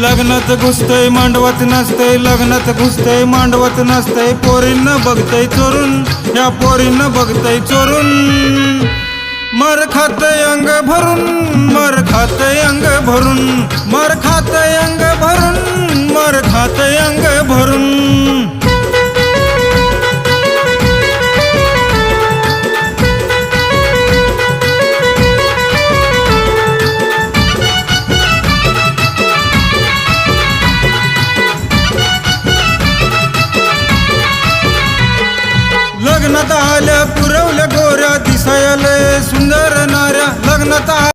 लग्नात घुसतय मांडवत नसतय, लग्नात घुसतय मांडवत नसतय, पोरींना बघतय चोरून, या पोरींना बघतय चोरून। मर खातय अंग भरून, मर खातय अंग भरून, मर खातय अंग भरून, मर खातय अंग भरून। लग्नात आल्या पुरवल्या गोऱ्या, दिसायला सुंदर नाऱ्या, लग्नात